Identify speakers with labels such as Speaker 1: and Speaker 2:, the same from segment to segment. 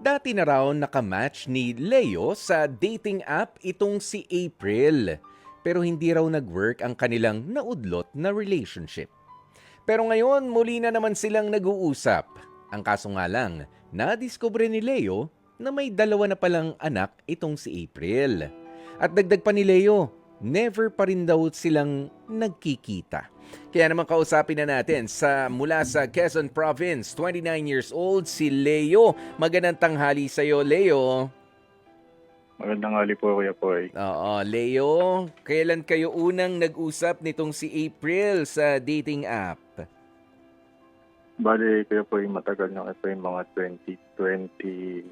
Speaker 1: Dati na raw nakamatch ni Leo sa dating app itong si April. Pero hindi raw nag-work ang kanilang naudlot na relationship. Pero ngayon, muli na naman silang nag-uusap. Ang kaso nga lang, nadiskubre ni Leo na may dalawa na palang anak itong si April. At dagdag pa ni Leo, never pa rin daw silang nagkikita. Kaya naman kausapin na natin mula sa Quezon Province, 29 years old, si Leo. Magandang tanghali sa iyo, Leo.
Speaker 2: Magandang hali po, Kuya Poy.
Speaker 1: Oo, Leo, kailan kayo unang nag-usap nitong si April sa dating app?
Speaker 2: Bale, Kuya Poy, matagal na ito yung mga 2023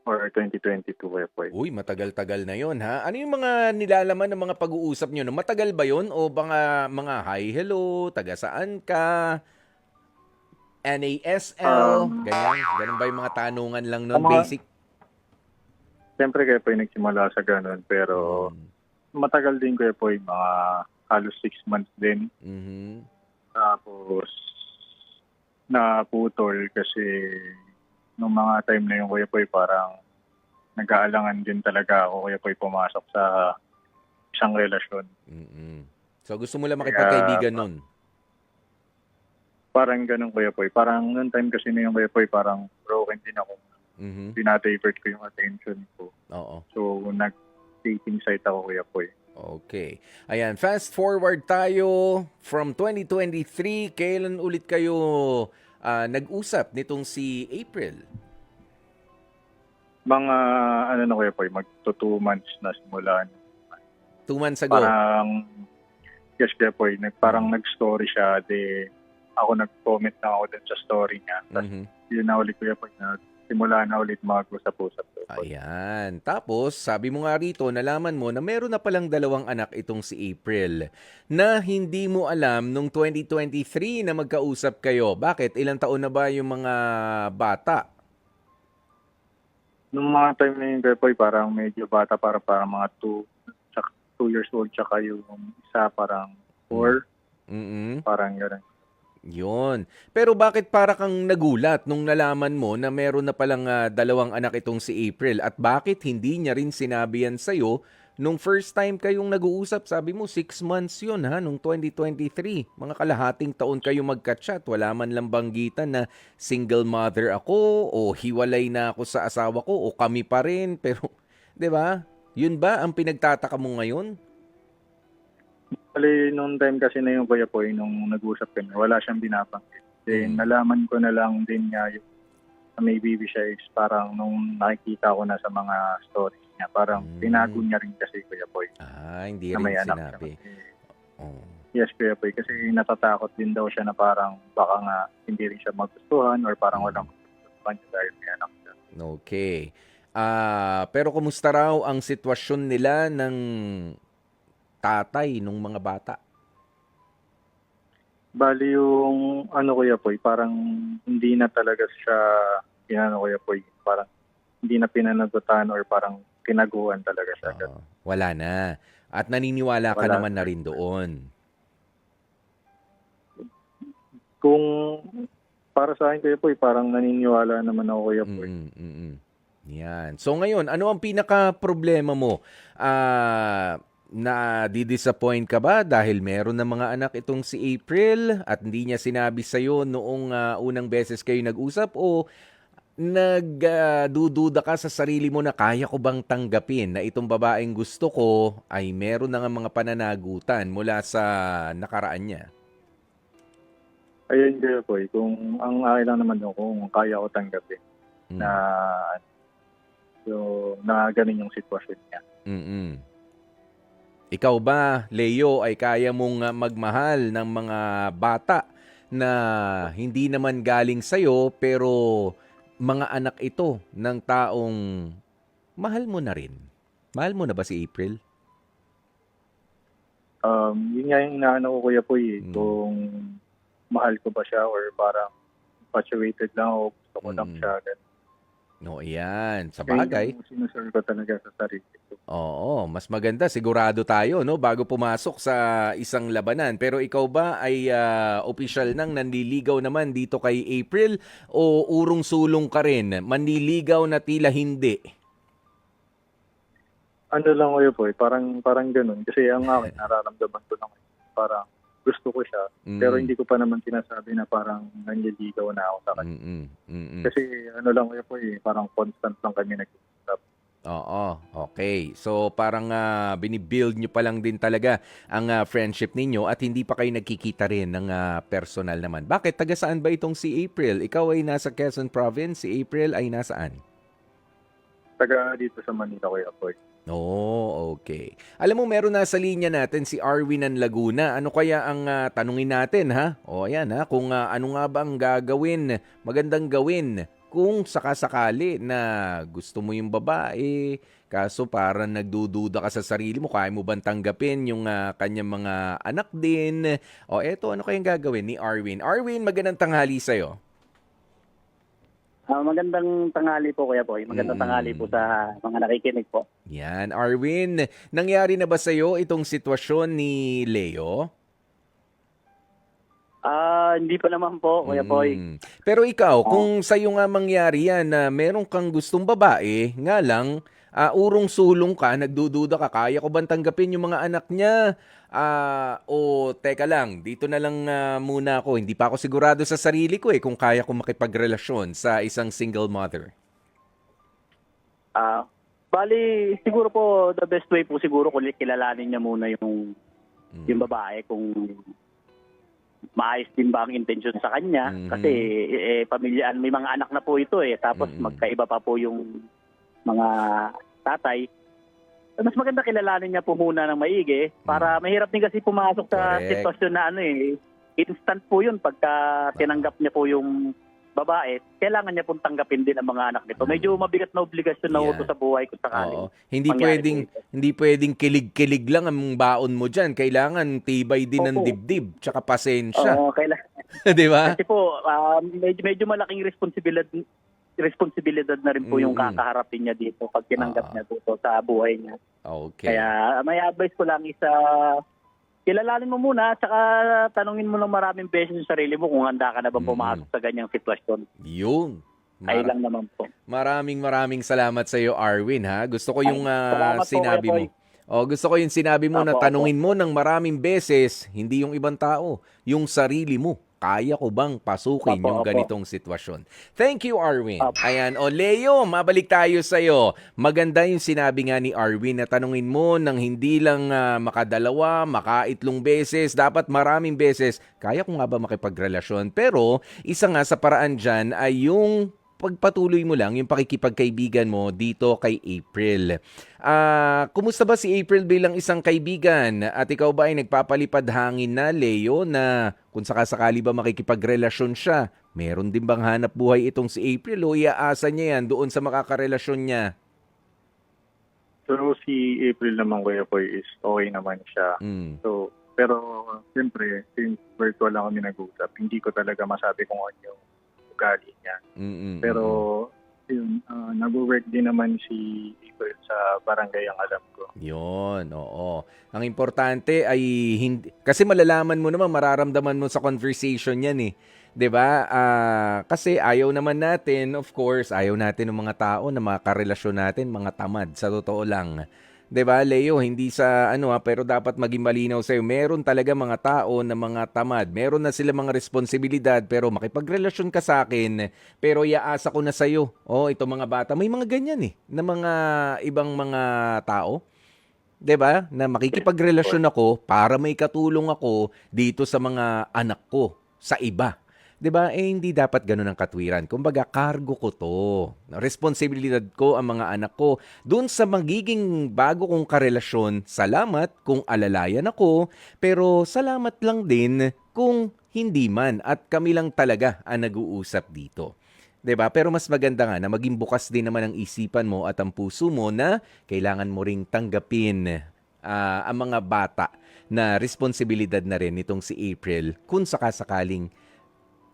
Speaker 2: or 2022, Kuya Poy.
Speaker 1: Uy, matagal-tagal na yon ha. Ano yung mga nilalaman ng mga pag-uusap nyo? No? Matagal ba yon o mga hi, hello, taga saan ka, NASL,
Speaker 2: Um,
Speaker 1: ganyan? Ganun ba yung mga tanungan lang
Speaker 2: ang
Speaker 1: nun,
Speaker 2: mga,
Speaker 1: basic?
Speaker 2: Siyempre, Kuya Poy, nagsimula sa ganun, pero
Speaker 1: Mm.
Speaker 2: matagal din, Kuya Poy, mga halos 6 months din.
Speaker 1: Mhm.
Speaker 2: Tapos, naputol kasi nung mga time na yung Kuya Poy, parang nag-aalangan din talaga ako, Kuya Poy, pumasok sa isang relasyon.
Speaker 1: Mm. So gusto mo lang
Speaker 2: Kaya,
Speaker 1: makipagkaibigan nun?
Speaker 2: parang ganun, Kuya Poy. Parang noong time kasi na yung Kuya Poy, parang broken din ako.
Speaker 1: Mhm.
Speaker 2: Dinadivert ko yung attention ko.
Speaker 1: Oo.
Speaker 2: So, nag-dating site ako, Kuya Poy.
Speaker 1: Okay. Ayan, fast forward tayo from 2023. Kailan ulit kayo nag-usap nitong si April?
Speaker 2: Mga, ano na, Kuya Poy, magto 2 months na simula.
Speaker 1: 2 months ago.
Speaker 2: Parang, yes, Kuya Poy, parang
Speaker 1: Mhm.
Speaker 2: nag-story siya. Ako nag-comment na ako dun sa story niya. Tapos,
Speaker 1: Mhm.
Speaker 2: yun na ulit, Kuya Poy, na simula na ulit mag-usap-usap, Kuya Poy.
Speaker 1: Ayan. Tapos, sabi mo nga rito, nalaman mo na meron na palang dalawang anak itong si April na hindi mo alam nung 2023 na magkausap kayo. Bakit? Ilang taon na ba yung mga bata?
Speaker 2: Nung mga time na yun, Kuya Poy, parang medyo bata, parang mga 2 years old, tsaka yung isa parang
Speaker 1: Mm.
Speaker 2: 4,
Speaker 1: Mm.
Speaker 2: parang gano'n.
Speaker 1: Yun. Pero bakit para kang nagulat nung nalaman mo na meron na palang dalawang anak itong si April at bakit hindi niya rin sinabi yan sa'yo nung first time kayong nag-uusap? Sabi mo 6 months yun ha, nung 2023. Mga kalahating taon kayo magka-chat. Wala man lang banggitan na single mother ako o hiwalay na ako sa asawa ko o kami pa rin. Pero, di ba? Yun ba ang pinagtataka mo ngayon?
Speaker 2: Bale, nung time kasi na yung Kuya Poy, nung nag-usap kami, wala siyang binabanggit. Then,
Speaker 1: Mm.
Speaker 2: nalaman ko na lang din niya yung na may baby siya is parang nung nakikita ko na sa mga stories niya, parang tinago
Speaker 1: Mm.
Speaker 2: niya rin kasi, Kuya Poy,
Speaker 1: Hindi
Speaker 2: na
Speaker 1: rin
Speaker 2: may anak siya.
Speaker 1: sinabi.
Speaker 2: Kasi,
Speaker 1: Oh.
Speaker 2: yes, Kuya Poy, kasi natatakot din daw siya na parang baka nga hindi rin siya magustuhan or parang
Speaker 1: Mm.
Speaker 2: walang gustuhan niya dahil may anak siya.
Speaker 1: Okay. Pero kumusta raw ang sitwasyon nila ng tatay nung mga bata?
Speaker 2: Bali yung ano, Kuya Poy, parang hindi na talaga siya Kuya Poy, parang hindi na pinanagutan or parang tinaguan talaga siya.
Speaker 1: Wala na. At naniniwala ka
Speaker 2: Wala
Speaker 1: naman na
Speaker 2: na.
Speaker 1: rin doon.
Speaker 2: Kung para sa akin, Kuya Poy, parang naniniwala naman ako, Kuya Poy.
Speaker 1: Mm, mm. Yan. So ngayon, ano ang pinaka problema mo? Na-disappoint ka ba dahil meron na mga anak itong si April at hindi niya sinabi sa'yo noong unang beses kayo nag-usap o nagdududa ka sa sarili mo na kaya ko bang tanggapin na itong babaeng gusto ko ay meron na nga mga pananagutan mula sa nakaraan niya?
Speaker 2: Ayun, Kuya Poy, kung ang akin lang naman yun, kung kaya ko tanggapin na,
Speaker 1: Mm.
Speaker 2: na ganun yung sitwasyon niya.
Speaker 1: Mm. Ikaw ba, Leo, ay kaya mong magmahal ng mga bata na hindi naman galing sa'yo pero mga anak ito ng taong mahal mo na rin? Mahal mo na ba si April?
Speaker 2: Yun nga yung inaano ko, Kuya Poy,
Speaker 1: Mm.
Speaker 2: kung mahal ko ba siya or parang infatuated lang o gusto ko lang
Speaker 1: Mm.
Speaker 2: siya. Ganun.
Speaker 1: No, yan. Sa
Speaker 2: Kaya
Speaker 1: bagay.
Speaker 2: yung sinusure ko talaga sa sarili ko.
Speaker 1: Oo, mas maganda sigurado tayo no bago pumasok sa isang labanan. Pero ikaw ba ay opisyal nang nanliligaw naman dito kay April o urong-sulong ka rin? Manliligaw na tila hindi.
Speaker 2: Ano lang kayo po, parang ganun. Kasi ang akin, nararamdaman ko lang, parang gusto ko siya. Pero
Speaker 1: Mm.
Speaker 2: hindi ko pa naman sinasabi na parang nanliligaw na ako sa kanya.
Speaker 1: Mm. Mm.
Speaker 2: Kasi ano lang kayo po parang constant lang kami nag-usap.
Speaker 1: Oo, okay. So parang binibuild nyo pa lang din talaga ang friendship ninyo at hindi pa kayo nagkikita rin ng personal naman. Bakit? Taga saan ba itong si April? Ikaw ay nasa Quezon Province, si April ay nasaan?
Speaker 2: Taga dito sa Manila kuya po.
Speaker 1: Oh, okay. Alam mo, meron na sa linya natin si Arwin ng Laguna. Ano kaya ang tanungin natin, ha? O, ayan, ha? Kung ano nga ba ang gagawin, magandang gawin kung sakasakali na gusto mo yung babae, kaso parang nagdududa ka sa sarili mo, kaya mo bang tanggapin yung kanyang mga anak din? O, eto, ano kayang gagawin ni Arwin? Arwin, magandang tanghali sa'yo.
Speaker 3: Magandang tanghali po, Kuya Boy. Magandang tanghali po sa mga nakikinig po.
Speaker 1: Yan, Arwin. Nangyari na ba sa'yo itong sitwasyon ni Leo?
Speaker 3: Hindi pa naman po, Kuya Boy.
Speaker 1: Pero ikaw, kung sa'yo nga mangyari yan na meron kang gustong babae, nga lang, urong-sulong ka, nagdududa ka, kaya ko bang tanggapin yung mga anak niya? O teka lang, dito na lang muna ako. Hindi pa ako sigurado sa sarili ko kung kaya ko makipagrelasyon sa isang single mother.
Speaker 3: Bali, siguro po, the best way po siguro kung kilalanin niya muna yung babae kung maayos din ba ang intensyon sa kanya. Kasi pamilyaan, may mga anak na po ito tapos magkaiba pa po yung mga tatay. Mas maganda kilalanin niya po muna ng maigi para mahirap din kasi pumasok sa
Speaker 1: Correct.
Speaker 3: sitwasyon na instant po yun pagka tinanggap niya po yung babae, kailangan niya pong tanggapin din ang mga anak nito. Medyo mabigat na obligasyon na
Speaker 1: Yeah.
Speaker 3: uto sa buhay kung sakali.
Speaker 1: Oo. Hindi
Speaker 3: mangyari
Speaker 1: pwedeng
Speaker 3: po ito.
Speaker 1: hindi pwedeng kilig-kilig lang ang baon mo diyan. Kailangan tibay din ng
Speaker 3: Opo.
Speaker 1: dibdib, tsaka pasensya,
Speaker 3: Oo, kailangan.
Speaker 1: 'di ba?
Speaker 3: Kasi po, medyo malaking responsibilidad na rin po yung kakaharapin niya dito pag tinanggap niya dito sa buhay niya.
Speaker 1: Okay.
Speaker 3: Kaya may advice ko lang isa, kilalanin mo muna at saka tanungin mo ng maraming beses sa sarili mo kung handa ka na ba pumasok sa ganyang sitwasyon.
Speaker 1: Yun.
Speaker 3: Ay lang naman po.
Speaker 1: Maraming salamat sa iyo, Arwin, ha. Gusto ko yung
Speaker 3: salamat po,
Speaker 1: sinabi
Speaker 3: Kuya
Speaker 1: mo.
Speaker 3: Boy.
Speaker 1: Gusto ko yung sinabi mo na
Speaker 3: Opo,
Speaker 1: tanungin mo ng maraming beses, hindi yung ibang tao, yung sarili mo. Kaya ko bang pasukin yung
Speaker 3: Opo.
Speaker 1: ganitong sitwasyon? Thank you, Arwin.
Speaker 3: Opo.
Speaker 1: Ayan. O, Leo, mabalik tayo sa'yo. Maganda yung sinabi nga ni Arwin na tanungin mo ng hindi lang makadalawa, makaitlong beses, dapat maraming beses. Kaya ko nga ba makipagrelasyon? Pero, isa nga sa paraan dyan ay yung pagpatuloy mo lang yung pakikipagkaibigan mo dito kay April. Kumusta ba si April bilang isang kaibigan? At ikaw ba ay nagpapalipad hangin na, Leo, na kung sakasakali ba makikipagrelasyon siya? Meron din bang hanap buhay itong si April o iaasa niya yan doon sa makakarelasyon niya?
Speaker 2: So si April naman kuya po is okay naman siya. So, pero siyempre, since virtual lang kami nag-usap, hindi ko talaga masabi kung ano yung ugali niya. Pero yun, nag-work din naman si April sa barangay ang alam ko.
Speaker 1: Yun, oo. Ang importante ay hindi, kasi malalaman mo naman, mararamdaman mo sa conversation yan 'Di ba? Kasi ayaw naman natin, of course, ayaw natin ng mga tao na makarelasyon natin, mga tamad, sa totoo lang. 'Di ba, Leo, hindi sa pero dapat maging malinaw sa'yo. Meron talaga mga tao na mga tamad. Meron na sila mga responsibilidad, pero makipagrelasyon ka sa akin, pero iaasa ko na sa'yo. Ito mga bata, may mga ganyan na mga ibang mga tao. 'Di ba? Na makikipagrelasyon ako para may katulong ako dito sa mga anak ko, sa iba. 'Di ba? Hindi dapat ganoon ang katwiran. Kumbaga, kargo ko 'to. Responsibilidad ko ang mga anak ko. Doon sa magiging bago kong karelasyon, salamat kung alalayan ako, pero salamat lang din kung hindi man at kami lang talaga ang nag-uusap dito. 'Di ba? Pero mas maganda nga na maging bukas din naman ang isipan mo at ang puso mo na kailangan mo ring tanggapin ang mga bata na responsibilidad na rin nitong si April kung sakasakaling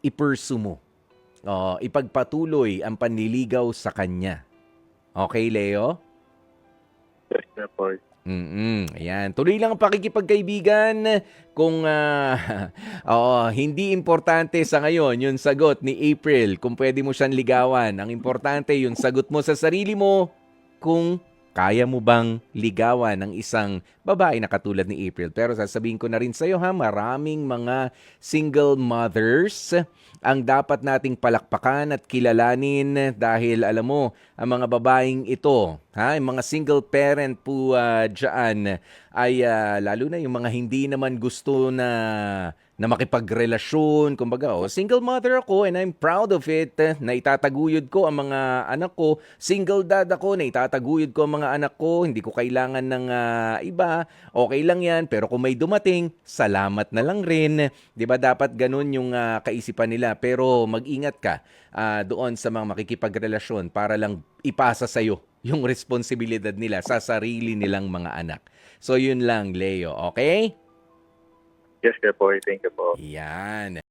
Speaker 1: i-pursue mo ipagpatuloy ang panliligaw sa kanya. Okay, Leo?
Speaker 2: Yes, Kuya Boy.
Speaker 1: Ayan. Tuloy lang ang pakikipagkaibigan. Kung hindi importante sa ngayon yung sagot ni April, kung pwede mo siyang ligawan. Ang importante yung sagot mo sa sarili mo kung kaya mo bang ligawan ng isang babae na katulad ni April. Pero sasabihin ko na rin sa iyo maraming mga single mothers ang dapat nating palakpakan at kilalanin dahil alam mo, ang mga babaeng ito, yung mga single parent po dyan, ay lalo na yung mga hindi naman gusto na makipagrelasyon. Kumbaga, single mother ako and I'm proud of it. Na itataguyod ko ang mga anak ko. Single dad ako, na itataguyod ko ang mga anak ko. Hindi ko kailangan ng iba. Okay lang yan. Pero kung may dumating, salamat na lang rin. 'Di ba dapat ganun yung kaisipan nila. Pero mag-ingat ka doon sa mga makikipagrelasyon para lang ipasa sa'yo yung responsibilidad nila sa sarili nilang mga anak. So yun lang, Leo. Okay?
Speaker 2: Yes, Kuya Boy. Thank you po.
Speaker 1: Yan.